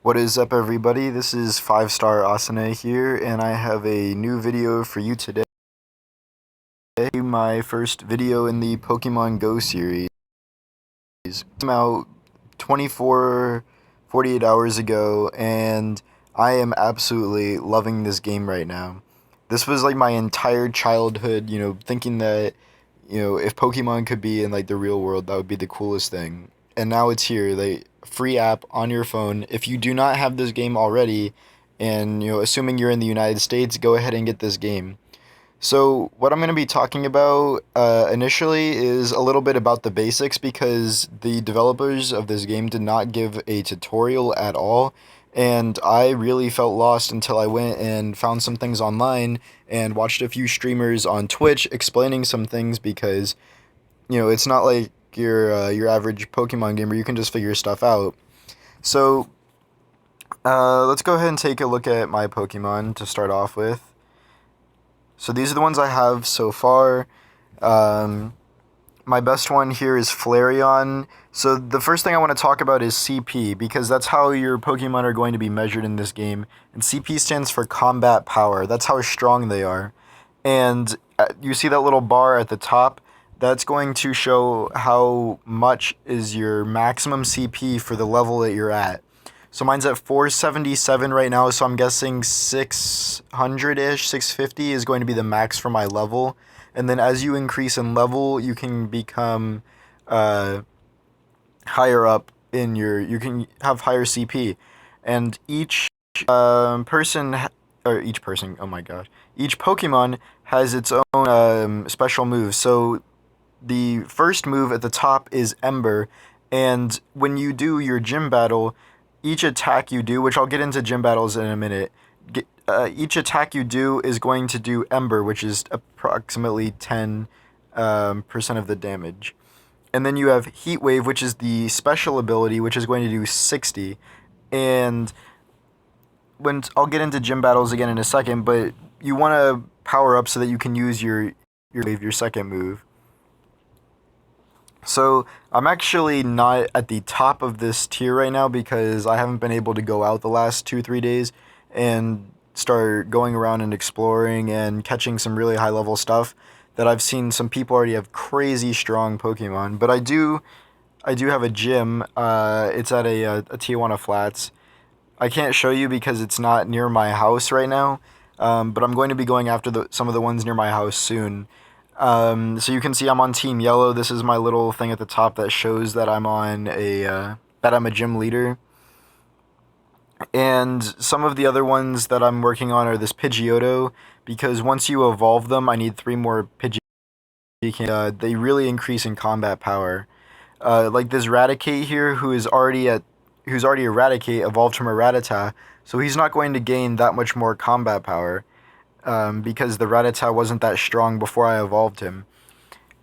What is up, everybody? This is 5-Star Asane here, and I have a new video for you today. My first video in the Pokemon Go series. It came out 48 hours ago, and I am absolutely loving this game right now. This was like my entire childhood, thinking that, if Pokemon could be in like the real world, that would be the coolest thing. And now it's here, like free app on your phone. If you do not have this game already, and assuming you're in the United States, go ahead and get this game. So, what I'm going to be talking about initially is a little bit about the basics because the developers of this game did not give a tutorial at all, and I really felt lost until I went and found some things online and watched a few streamers on Twitch explaining some things because, it's not like your average Pokemon game where you can just figure stuff out. So, let's go ahead and take a look at my Pokemon to start off with. So these are the ones I have so far. My best one here is Flareon. So the first thing I want to talk about is CP, because that's how your Pokemon are going to be measured in this game. And CP stands for Combat Power. That's how strong they are. And you see that little bar at the top? That's going to show how much is your maximum CP for the level that you're at. So mine's at 477 right now, so I'm guessing 600-ish, 650 is going to be the max for my level. And then as you increase in level, you can become higher up in you can have higher CP. And each oh my gosh, each Pokemon has its own special moves. So the first move at the top is Ember, and when you do your gym battle, each attack you do, which I'll get into gym battles in a minute, each attack you do is going to do Ember, which is approximately 10% of the damage. And then you have Heat Wave, which is the special ability, which is going to do 60. And I'll get into gym battles again in a second, but you want to power up so that you can use your wave, your second move. So I'm actually not at the top of this tier right now because I haven't been able to go out the last 2-3 days and start going around and exploring and catching some really high level stuff that I've seen some people already have crazy strong Pokemon. But I do have a gym. It's at a Tijuana Flats. I can't show you because it's not near my house right now. But I'm going to be going after some of the ones near my house soon. So you can see I'm on Team Yellow. This is my little thing at the top that shows that I'm a gym leader. And some of the other ones that I'm working on are this Pidgeotto, because once you evolve them, I need 3 more Pidgeotto. They really increase in combat power. Like this Raticate here, who's already Eradicate, evolved from a Rattata, so he's not going to gain that much more combat power. Because the Rattata wasn't that strong before I evolved him.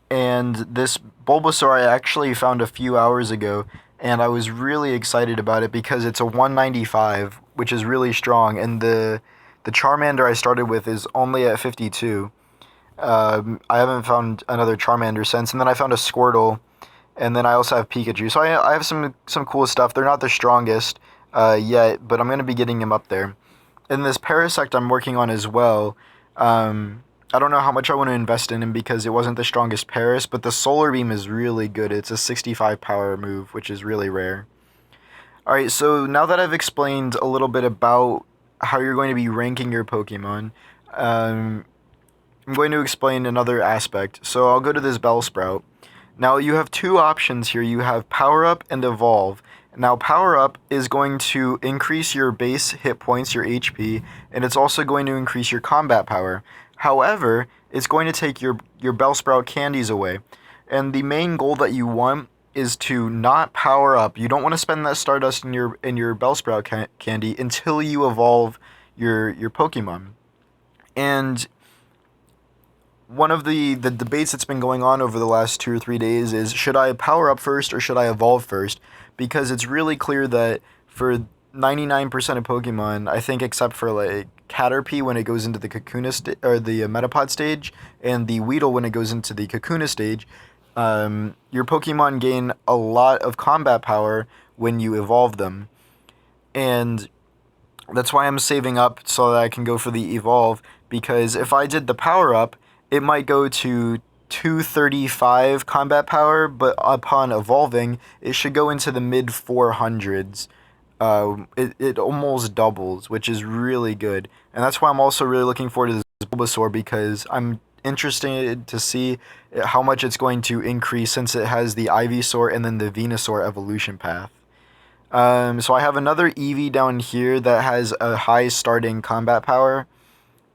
And this Bulbasaur I actually found a few hours ago, and I was really excited about it because it's a 195, which is really strong, and the Charmander I started with is only at 52. I haven't found another Charmander since, and then I found a Squirtle, and then I also have Pikachu. So I have some cool stuff. They're not the strongest yet, but I'm going to be getting them up there. And this Parasect I'm working on as well. I don't know how much I want to invest in him because it wasn't the strongest Paras, but the Solar Beam is really good. It's a 65 power move, which is really rare. Alright, so now that I've explained a little bit about how you're going to be ranking your Pokemon, I'm going to explain another aspect. So I'll go to this Bellsprout. Now you have 2 options here. You have Power Up and Evolve. Now, Power Up is going to increase your base hit points, your HP, and it's also going to increase your combat power. However, it's going to take your Bellsprout candies away. And the main goal that you want is to not power up. You don't want to spend that Stardust in your Bellsprout candy until you evolve your Pokemon. And one of the debates that's been going on over the last 2 or 3 days is, should I power up first or should I evolve first? Because it's really clear that for 99% of Pokemon, I think except for like Caterpie when it goes into the Kakuna or the Metapod stage, and the Weedle when it goes into the Kakuna stage, your Pokemon gain a lot of combat power when you evolve them. And that's why I'm saving up so that I can go for the evolve, because if I did the power up, it might go to 235 combat power, but upon evolving, it should go into the mid 400s. It almost doubles, which is really good. And that's why I'm also really looking forward to this Bulbasaur, because I'm interested to see how much it's going to increase since it has the Ivysaur and then the Venusaur evolution path. So I have another Eevee down here that has a high starting combat power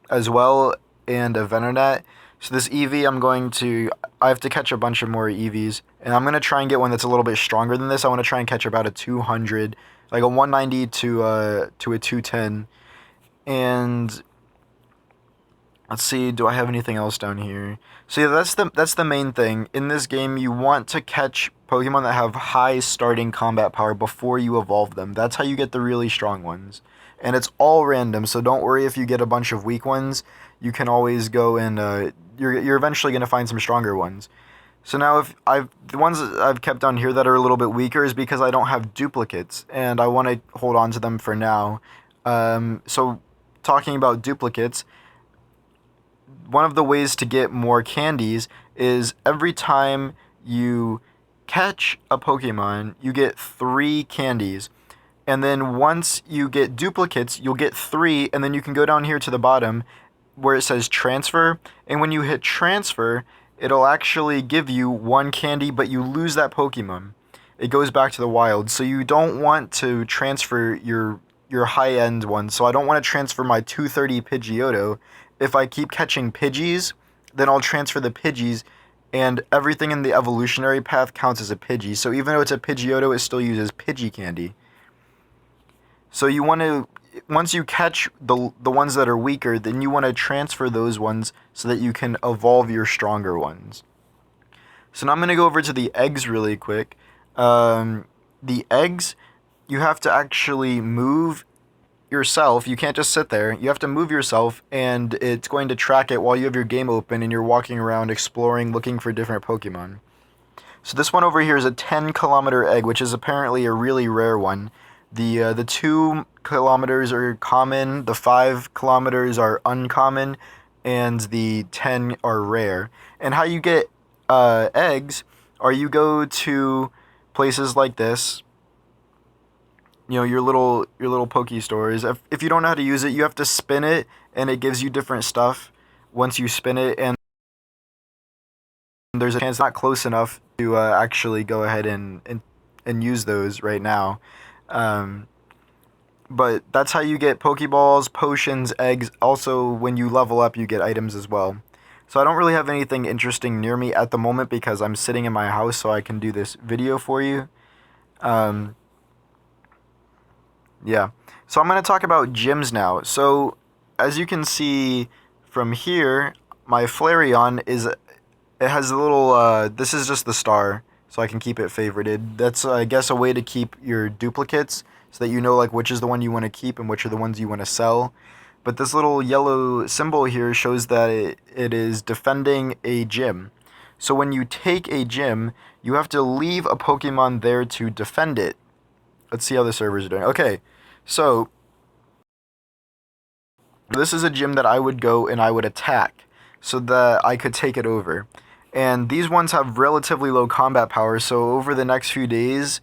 as well, and a Venonat. So this Eevee, I have to catch a bunch of more Eevees, and I'm going to try and get one that's a little bit stronger than this. I want to try and catch about a 200, like a 190 to a 210. And let's see, do I have anything else down here? So yeah, that's the main thing. In this game, you want to catch Pokemon that have high starting combat power before you evolve them. That's how you get the really strong ones. And it's all random, so don't worry if you get a bunch of weak ones. You can always go and you're eventually going to find some stronger ones. So now the ones that I've kept down here that are a little bit weaker is because I don't have duplicates, and I want to hold on to them for now. So talking about duplicates, one of the ways to get more candies is every time you catch a Pokemon, you get 3 candies. And then once you get duplicates, you'll get 3, and then you can go down here to the bottom where it says transfer. And when you hit transfer, it'll actually give you 1 candy, but you lose that Pokemon. It goes back to the wild. So you don't want to transfer your high-end one. So I don't want to transfer my 230 Pidgeotto. If I keep catching Pidgeys, then I'll transfer the Pidgeys, and everything in the evolutionary path counts as a Pidgey. So even though it's a Pidgeotto, it still uses Pidgey candy. So you want to, once you catch the ones that are weaker, then you want to transfer those ones so that you can evolve your stronger ones. So now I'm going to go over to the eggs really quick. The eggs, you have to actually move yourself. You can't just sit there. You have to move yourself, and it's going to track it while you have your game open and you're walking around exploring, looking for different Pokemon. So this one over here is a 10-kilometer egg, which is apparently a really rare one. The 2 kilometers are common, the 5 kilometers are uncommon, and the 10 are rare. And how you get eggs are you go to places like this, you know, your little Poke stores. If you don't know how to use it, you have to spin it, and it gives you different stuff once you spin it, and there's a chance it's not close enough to actually go ahead and use those right now. But that's how you get Pokeballs, potions, eggs. Also, when you level up, you get items as well. So I don't really have anything interesting near me at the moment because I'm sitting in my house, so I can do this video for you. Yeah. So I'm going to talk about gyms now. So as you can see from here, my Flareon it has a little, this is just the star, so I can keep it favorited. That's, I guess, a way to keep your duplicates, so that you know like which is the one you want to keep and which are the ones you want to sell. But this little yellow symbol here shows that it is defending a gym. So when you take a gym, you have to leave a Pokemon there to defend it. Let's see how the servers are doing. Okay, so this is a gym that I would go and I would attack so that I could take it over. And these ones have relatively low combat power, so over the next few days,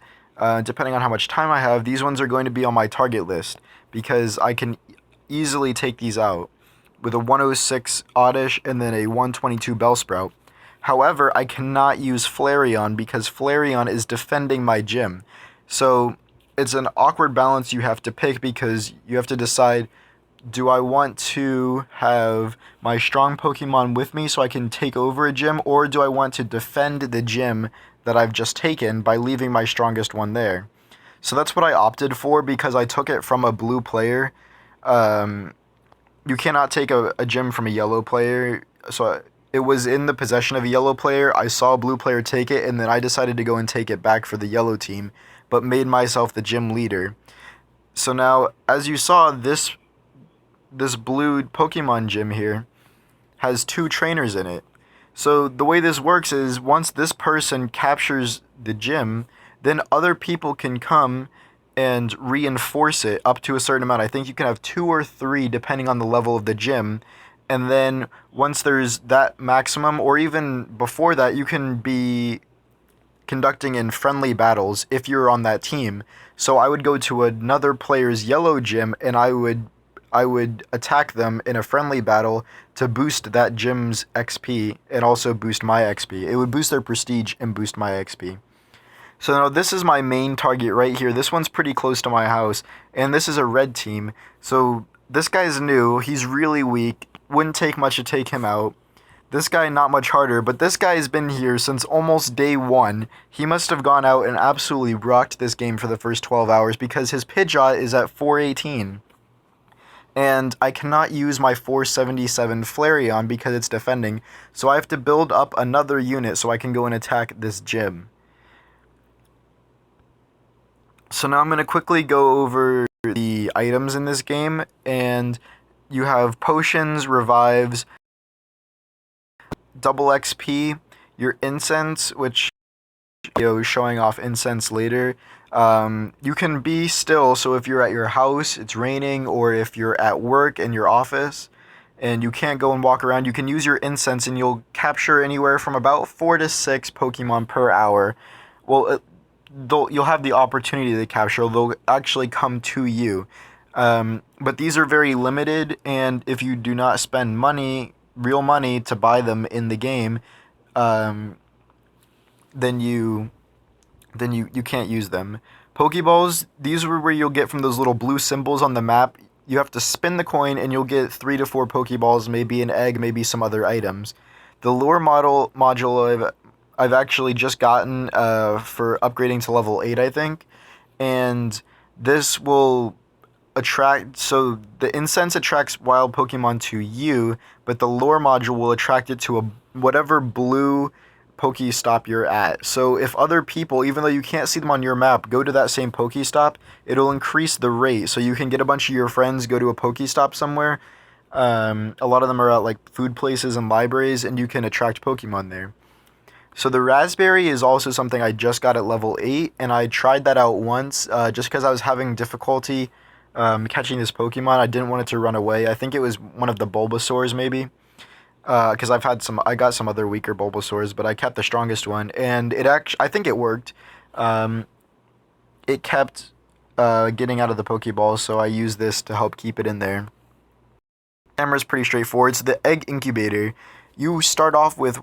depending on how much time I have, these ones are going to be on my target list because I can easily take these out with a 106 Oddish and then a 122 Bellsprout. However, I cannot use Flareon because Flareon is defending my gym. So it's an awkward balance you have to pick because you have to decide, do I want to have my strong Pokemon with me so I can take over a gym, or do I want to defend the gym that I've just taken by leaving my strongest one there? So that's what I opted for because I took it from a blue player. You cannot take a gym from a yellow player, so it was in the possession of a yellow player. I saw a blue player take it, and then I decided to go and take it back for the yellow team, but made myself the gym leader. So now, as you saw, this blue Pokemon gym here has 2 trainers in it. So the way this works is once this person captures the gym, then other people can come and reinforce it up to a certain amount. I think you can have 2 or 3 depending on the level of the gym. And then once there's that maximum, or even before that, you can be conducting in friendly battles if you're on that team. So I would go to another player's yellow gym and I would attack them in a friendly battle to boost that gym's XP and also boost my XP. It would boost their prestige and boost my XP. So now this is my main target right here. This one's pretty close to my house, and this is a red team. So this guy's new. He's really weak. Wouldn't take much to take him out. This guy not much harder, but this guy's been here since almost day 1. He must have gone out and absolutely rocked this game for the first 12 hours because his Pidgeot is at 418. And I cannot use my 477 Flareon because it's defending, so I have to build up another unit so I can go and attack this gym. So now I'm going to quickly go over the items in this game, and you have potions, revives, double XP, your incense, which is showing off incense later. You can be still, so if you're at your house, it's raining, or if you're at work in your office, and you can't go and walk around, you can use your incense, and you'll capture anywhere from about 4 to 6 Pokemon per hour. Well, you'll have the opportunity to capture. They'll actually come to you. But these are very limited, and if you do not spend money, real money, to buy them in the game, then you can't use them. Pokeballs, these are where you'll get from those little blue symbols on the map. You have to spin the coin, and you'll get 3 to 4 Pokeballs, maybe an egg, maybe some other items. The lure module I've actually just gotten for upgrading to level 8, I think. And this will attract, so the incense attracts wild Pokemon to you, but the lure module will attract it to whatever blue Pokestop you're at. So if other people, even though you can't see them on your map, go to that same Pokestop, it'll increase the rate. So you can get a bunch of your friends, go to a Pokestop somewhere. A lot of them are at like food places and libraries, and you can attract Pokemon there. So the raspberry is also something I just got at level 8, and I tried that out once just because I was having difficulty catching this Pokemon. I didn't want it to run away. I think it was one of the Bulbasaurs maybe, because I got some other weaker Bulbasaurs, but I kept the strongest one, and I think it worked. It kept getting out of the Pokeball, so I used this to help keep it in there. The camera's pretty straightforward. So the egg incubator, you start off with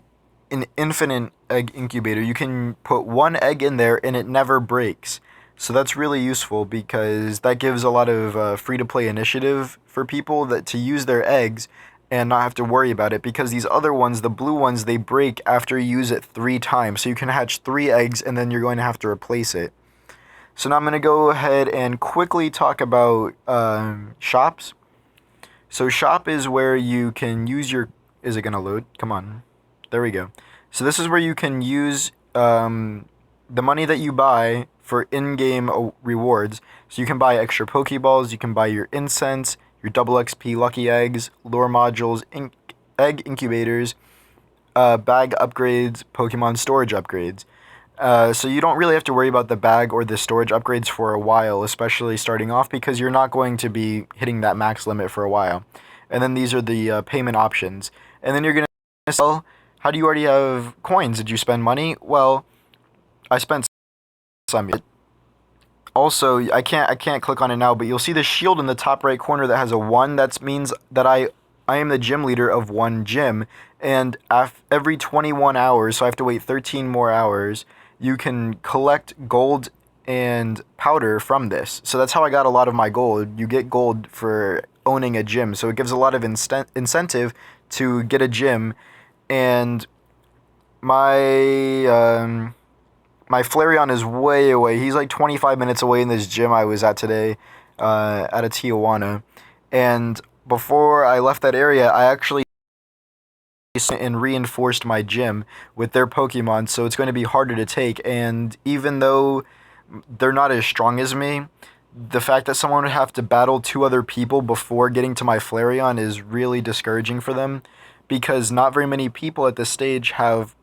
an infinite egg incubator. You can put 1 egg in there and it never breaks. So that's really useful because that gives a lot of free-to-play initiative for people to use their eggs and not have to worry about it, because these other ones, the blue ones, they break after you use it 3 times. So you can hatch 3 eggs and then you're going to have to replace it. So now I'm going to go ahead and quickly talk about shops. So shop is where you can use your... Is it going to load? Come on. There we go. So this is where you can use the money that you buy for in-game rewards. So you can buy extra Pokeballs, you can buy your incense, your double XP lucky eggs, lure modules, egg incubators, bag upgrades, Pokemon storage upgrades. So you don't really have to worry about the bag or the storage upgrades for a while, especially starting off, because you're not going to be hitting that max limit for a while. And then these are the payment options. And then you're going to sell. How do you already have coins? Did you spend money? Well, I spent some. Also, I can't click on it now, but you'll see the shield in the top right corner that has a 1. That means that I am the gym leader of 1 gym, and every 21 hours, so I have to wait 13 more hours, you can collect gold and powder from this. So that's how I got a lot of my gold. You get gold for owning a gym, so it gives a lot of incentive to get a gym. And my Flareon is way away. He's like 25 minutes away in this gym I was at today, at a Tijuana. And before I left that area, I actually and reinforced my gym with their Pokemon, so it's going to be harder to take. And even though they're not as strong as me, the fact that someone would have to battle 2 other people before getting to my Flareon is really discouraging for them, because not very many people at this stage have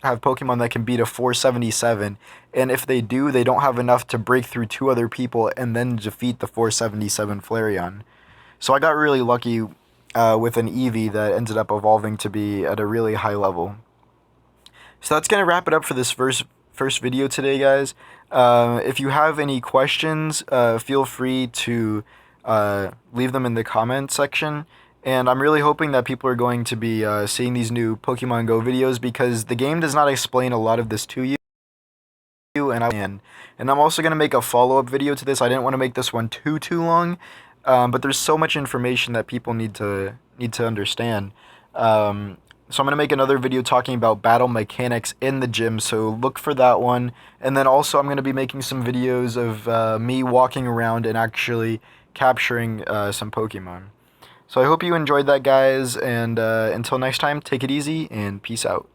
have Pokemon that can beat a 477, and if they do, they don't have enough to break through two other people and then defeat the 477 Flareon. So I got really lucky with an Eevee that ended up evolving to be at a really high level. So that's gonna wrap it up for this first video today, guys. If you have any questions, feel free to leave them in the comment section. And I'm really hoping that people are going to be seeing these new Pokemon Go videos, because the game does not explain a lot of this to you. And I'm also going to make a follow-up video to this. I didn't want to make this one too long, but there's so much information that people need to understand. So I'm going to make another video talking about battle mechanics in the gym, so look for that one. And then also I'm going to be making some videos of me walking around and actually capturing some Pokemon. So I hope you enjoyed that, guys, and until next time, take it easy and peace out.